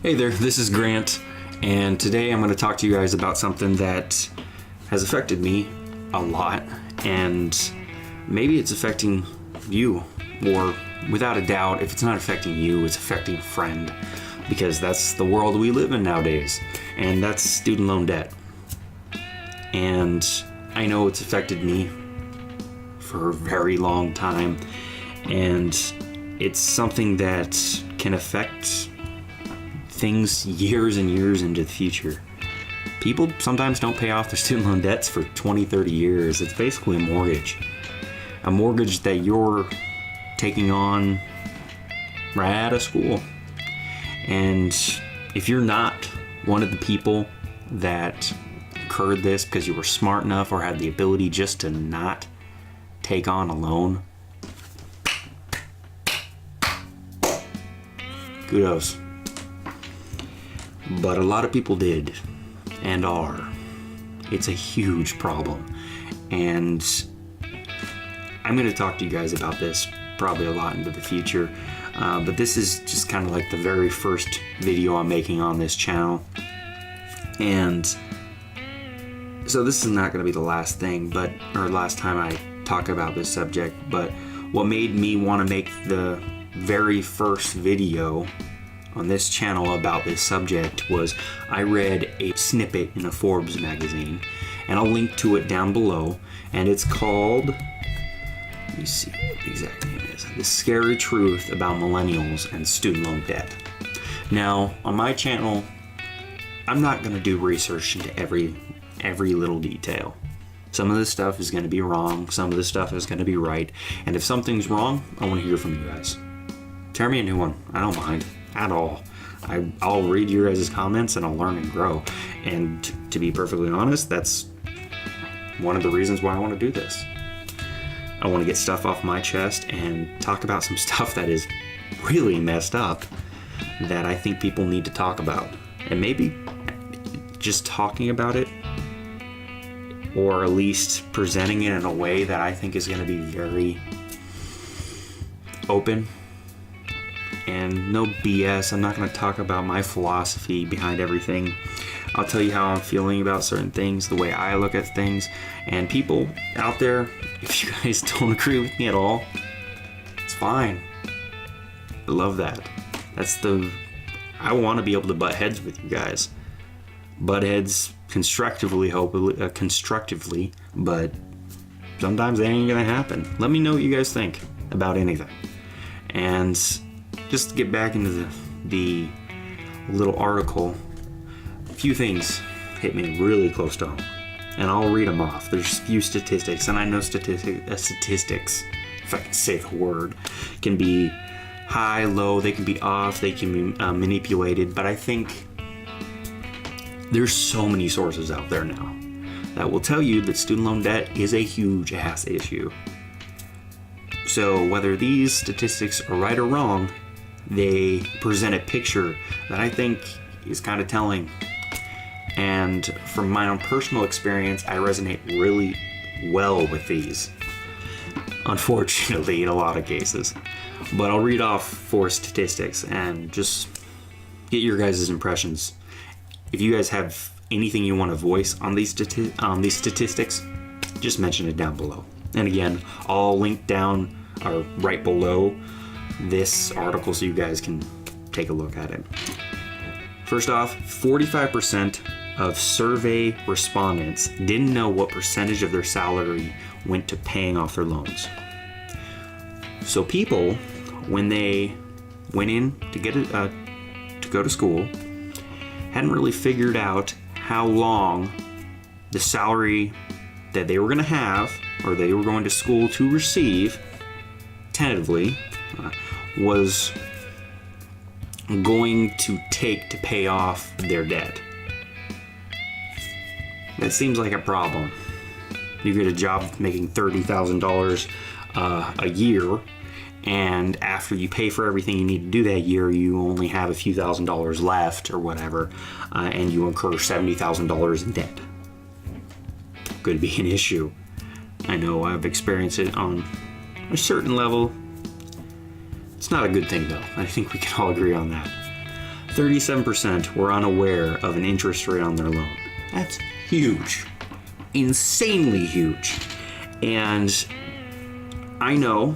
Hey there, this is Grant, and today I'm going to talk to you guys about something that has affected me a lot, and maybe it's affecting you, or without a doubt, if it's not affecting you, it's affecting a friend, because that's the world we live in nowadays, and that's student loan debt. And I know it's affected me for a very long time, and it's something that can affect things years and years into the future. People sometimes don't pay off their student loan debts for 20, 30 years. It's basically a mortgage that you're taking on right out of school. And if you're not one of the people that incurred this because you were smart enough or had the ability just to not take on a loan, kudos. But a lot of people did and are. It's a huge problem. And I'm going to talk to you guys about this probably a lot into the future. But this is just kind of like the very first video I'm making on this channel. And so this is not going to be the last thing, or last time I talk about this subject. But what made me want to make the very first video on this channel about this subject was I read a snippet in a Forbes magazine, and I'll link to it down below, and it's called, let me see what the exact name is, The Scary Truth About Millennials and Student Loan Debt. Now, on my channel, I'm not going to do research into every little detail. Some of this stuff is going to be wrong, some of this stuff is going to be right, and if something's wrong, I want to hear from you guys. Tell me a new one, I don't mind at all. I'll read your guys' comments and I'll learn and grow. And to be perfectly honest, that's one of the reasons why I want to do this. I want to get stuff off my chest and talk about some stuff that is really messed up that I think people need to talk about. And maybe just talking about it, or at least presenting it in a way that I think is going to be very open and no BS. I'm not going to talk about my philosophy behind everything. I'll tell you how I'm feeling about certain things, the way I look at things. And people out there, if you guys don't agree with me at all, it's fine. I love that. I want to be able to butt heads with you guys. Butt heads constructively, hopefully, but sometimes that ain't going to happen. Let me know what you guys think about anything. And just to get back into the little article, a few things hit me really close to home, and I'll read them off. There's a few statistics, and I know statistics, if I can say the word, can be high, low, they can be off, they can be manipulated, but I think there's so many sources out there now that will tell you that student loan debt is a huge ass issue. So whether these statistics are right or wrong, they present a picture that I think is kind of telling. And from my own personal experience, I resonate really well with these, unfortunately, in a lot of cases. But I'll read off 4 statistics and just get your guys' impressions. If you guys have anything you want to voice on these statistics, just mention it down below. And again, I'll link down or right below this article so you guys can take a look at it. First off, 45% of survey respondents didn't know what percentage of their salary went to paying off their loans. So people, when they went in to go to school, hadn't really figured out how long the salary that they were going to have, or they were going to school to receive, tentatively, was going to take to pay off their debt. That seems like a problem. You get a job making $30,000 a year, and after you pay for everything you need to do that year, you only have a few $1,000s left or whatever, and you incur $70,000 in debt. Could be an issue. I know I've experienced it on a certain level. It's not a good thing though. I think we can all agree on that. 37% were unaware of an interest rate on their loan. That's huge. Insanely huge. And I know,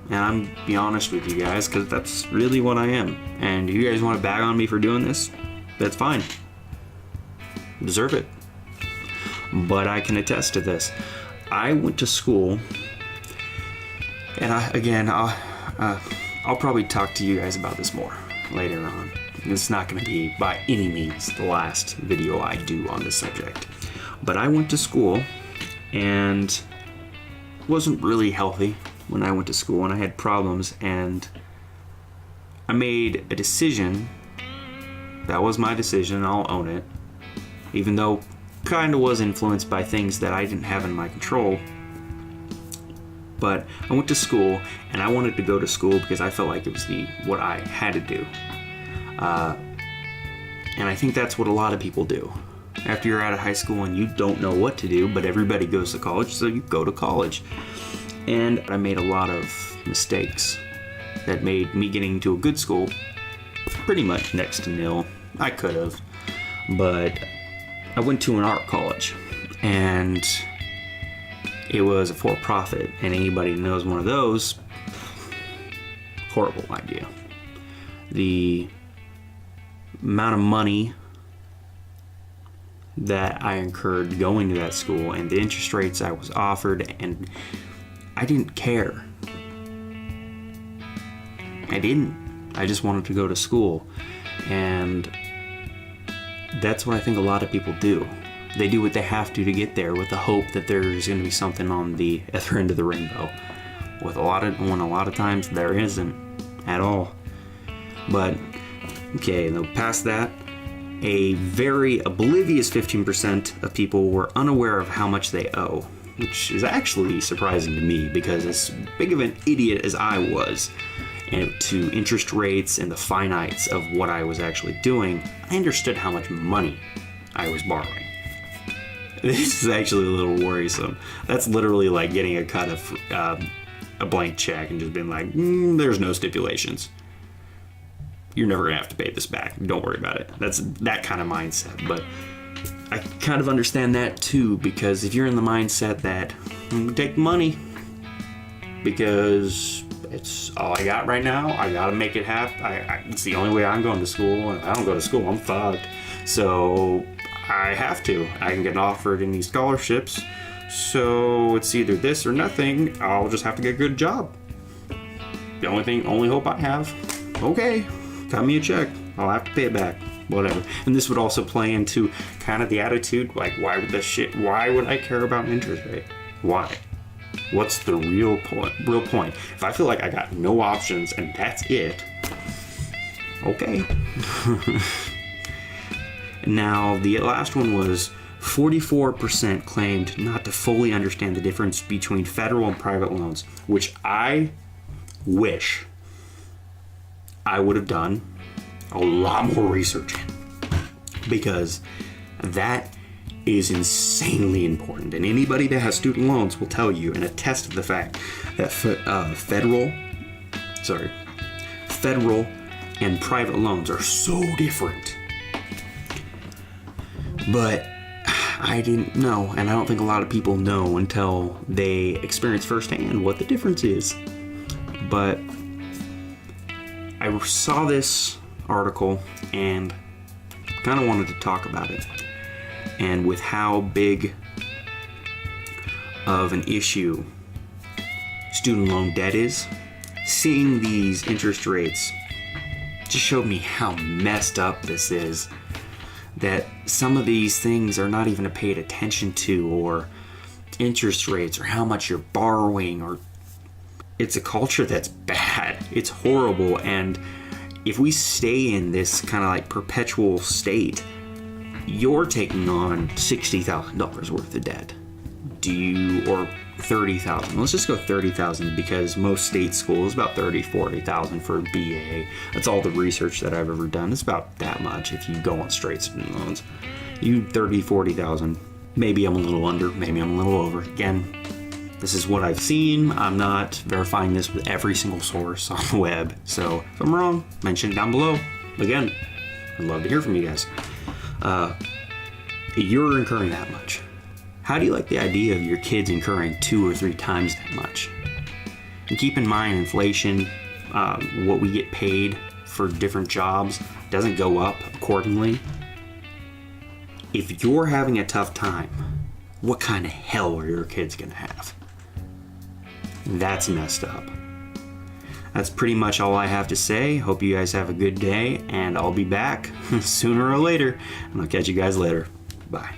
and I'm be honest with you guys, because that's really what I am. And if you guys want to bag on me for doing this, that's fine. Deserve it. But I can attest to this. I went to school, and I'll probably talk to you guys about this more later on. It's not going to be by any means the last video I do on this subject. But I went to school and wasn't really healthy when I went to school, and I had problems, and I made a decision. That was my decision, I'll own it. Even though kind of was influenced by things that I didn't have in my control. But I went to school, and I wanted to go to school because I felt like it was what I had to do. And I think that's what a lot of people do. After you're out of high school and you don't know what to do, but everybody goes to college, so you go to college. And I made a lot of mistakes that made me getting to a good school pretty much next to nil. I could have, but I went to an art college, and it was a for-profit, and anybody who knows one of those, horrible idea. The amount of money that I incurred going to that school and the interest rates I was offered, and I didn't care. I didn't. I just wanted to go to school, and that's what I think a lot of people do. They do what they have to get there with the hope that there's going to be something on the other end of the rainbow. When a lot of times there isn't at all. But okay, though past that, a very oblivious 15% of people were unaware of how much they owe, which is actually surprising to me because as big of an idiot as I was and to interest rates and the finites of what I was actually doing, I understood how much money I was borrowing. This is actually a little worrisome. That's literally like getting a cut of a blank check and just being like, there's no stipulations. You're never gonna have to pay this back. Don't worry about it. That's that kind of mindset. But I kind of understand that too, because if you're in the mindset that take money because it's all I got right now, I gotta make it happen. It's the only way I'm going to school, and if I don't go to school, I'm fucked. So I have to. I can get offered any scholarships, so it's either this or nothing. I'll just have to get a good job. The only hope I have. Okay, cut me a check. I'll have to pay it back. Whatever. And this would also play into kind of the attitude, like, why would I care about an interest rate? Why? What's the real point? If I feel like I got no options and that's it, okay. Now, the last one was 44% claimed not to fully understand the difference between federal and private loans, which I wish I would have done a lot more research in, because that is insanely important. And anybody that has student loans will tell you and attest to the fact that federal and private loans are so different. But I didn't know, and I don't think a lot of people know until they experience firsthand what the difference is. But I saw this article and kind of wanted to talk about it. And with how big of an issue student loan debt is, seeing these interest rates just showed me how messed up this is. That some of these things are not even paid attention to, or interest rates, or how much you're borrowing, or it's a culture that's bad. It's horrible. And if we stay in this kind of like perpetual state, you're taking on $60,000 worth of debt. Or $30,000. Let's just go $30,000 because most state schools about $30,000-$40,000 for a BA. That's all the research that I've ever done. It's about that much if you go on straight student loans. $30,000-$40,000. Maybe I'm a little under, maybe I'm a little over. Again, this is what I've seen. I'm not verifying this with every single source on the web. So if I'm wrong, mention it down below. Again, I'd love to hear from you guys. You're incurring that much. How do you like the idea of your kids incurring 2 or 3 times that much? And keep in mind, inflation, what we get paid for different jobs doesn't go up accordingly. If you're having a tough time, what kind of hell are your kids gonna have? That's messed up. That's pretty much all I have to say. Hope you guys have a good day, and I'll be back sooner or later, and I'll catch you guys later. Bye.